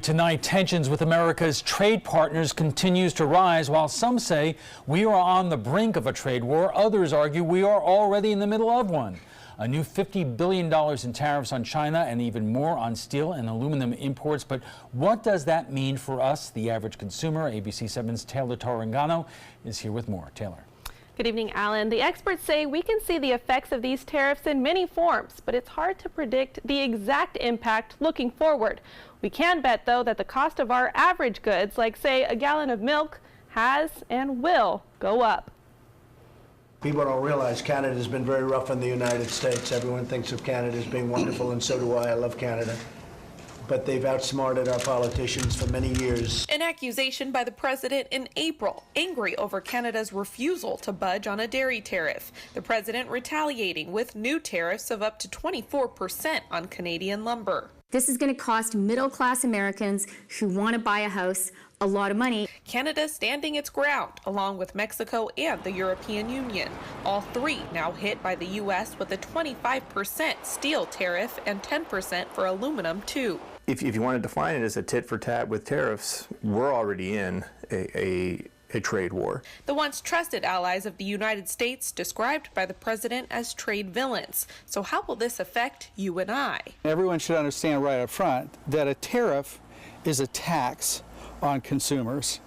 Tonight, tensions with America's trade partners continues to rise. While some say we are on the brink of a trade war, others argue we are already in the middle of one. A new $50 billion in tariffs on China and even more on steel and aluminum imports. But what does that mean for us, the average consumer? ABC 7's Taylor Torringano is here with more. Taylor. Good evening, Alan. The experts say we can see the effects of these tariffs in many forms, but it's hard to predict the exact impact looking forward. We can bet, though, that the cost of our average goods, like, say, a gallon of milk, has and will go up. People don't realize Canada has been very rough on the United States. Everyone thinks of Canada as being wonderful, and so do I. I love Canada. But they've outsmarted our politicians for many years. An accusation by the president in April, angry over Canada's refusal to budge on a dairy tariff. The president retaliating with new tariffs of up to 24% on Canadian lumber. This is going to cost middle-class Americans who want to buy a house a lot of money. Canada standing its ground, along with Mexico and the European Union. All three now hit by the U.S. with a 25% steel tariff and 10% for aluminum, too. If you want to define it as a tit for tat with tariffs, we're already in a trade war. The once trusted allies of the United States described by the president as trade villains. So how will this affect you and I? Everyone should understand right up front that a tariff is a tax on consumers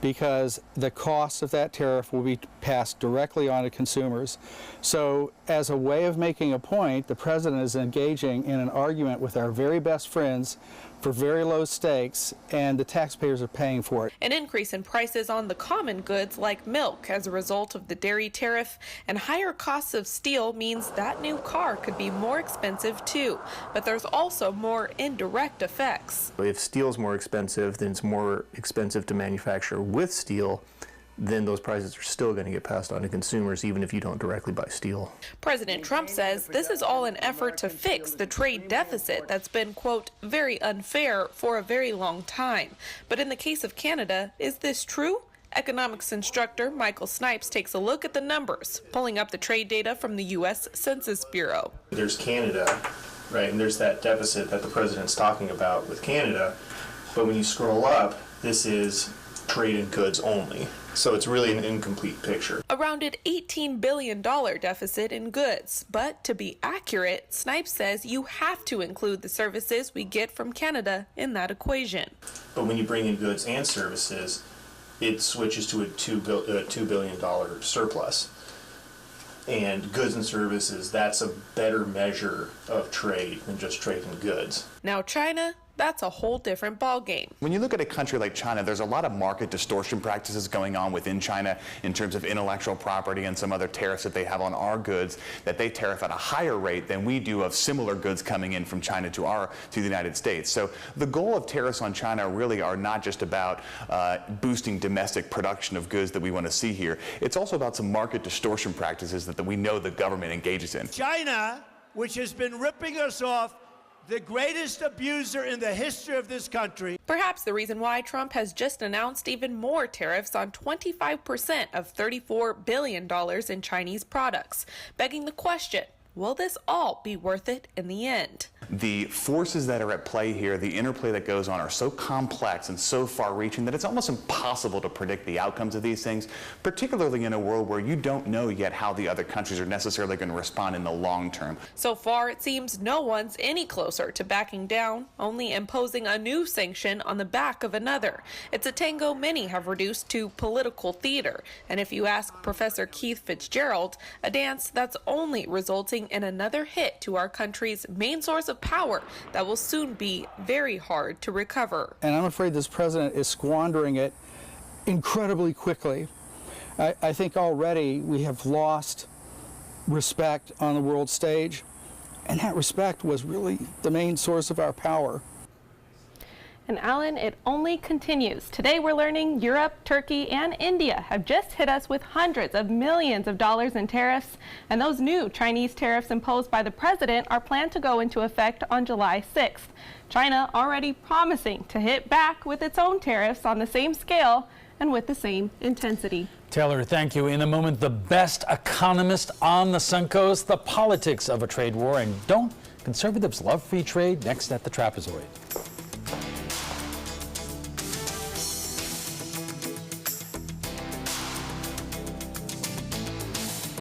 because the cost of that tariff will be passed directly on to consumers. So as a way of making a point, the president is engaging in an argument with our very best friends for very low stakes, and the taxpayers are paying for it. An increase in prices on the common goods like milk as a result of the dairy tariff and higher costs of steel means that new car could be more expensive too. But there's also more indirect effects. If steel's more expensive, then it's more expensive to manufacture with steel. Then those prices are still going to get passed on to consumers even if you don't directly buy steel. President Trump says this is all an effort to fix the trade deficit that's been, quote, very unfair for a very long time. But in the case of Canada, is this true? Economics instructor Michael Snipes takes a look at the numbers, pulling up the trade data from the U.S. Census Bureau. There's Canada, right, and there's that deficit that the president's talking about with Canada. But when you scroll up, this is trade in goods only. So it's really an incomplete picture. A rounded $18 billion deficit in goods. But to be accurate, Snipes says you have to include the services we get from Canada in that equation. But when you bring in goods and services, it switches to a $2 billion surplus. And goods and services, that's a better measure of trade than just trade in goods. Now China, that's a whole different ballgame. When you look at a country like China, there's a lot of market distortion practices going on within China in terms of intellectual property and some other tariffs that they have on our goods that they tariff at a higher rate than we do of similar goods coming in from China to the United States. So the goal of tariffs on China really are not just about boosting domestic production of goods that we want to see here. It's also about some market distortion practices that we know the government engages in. China, which has been ripping us off, the greatest abuser in the history of this country. Perhaps the reason why Trump has just announced even more tariffs on 25% of $34 billion in Chinese products, begging the question, will this all be worth it in the end? The forces that are at play here, the interplay that goes on, are so complex and so far-reaching that it's almost impossible to predict the outcomes of these things, particularly in a world where you don't know yet how the other countries are necessarily going to respond in the long term. So far, it seems no one's any closer to backing down, only imposing a new sanction on the back of another. It's a tango many have reduced to political theater, and if you ask Professor Keith Fitzgerald, a dance that's only resulting in another hit to our country's main source of power that will soon be very hard to recover. And I'm afraid this president is squandering it incredibly quickly. I think already we have lost respect on the world stage, and that respect was really the main source of our power. And Alan, it only continues. Today we're learning Europe, Turkey, and India have just hit us with hundreds of millions of dollars in tariffs. And those new Chinese tariffs imposed by the president are planned to go into effect on July 6th. China already promising to hit back with its own tariffs on the same scale and with the same intensity. Taylor, thank you. In a moment, the best economist on the Suncoast, the politics of a trade war, and don't conservatives love free trade? Next at the Trapezoid.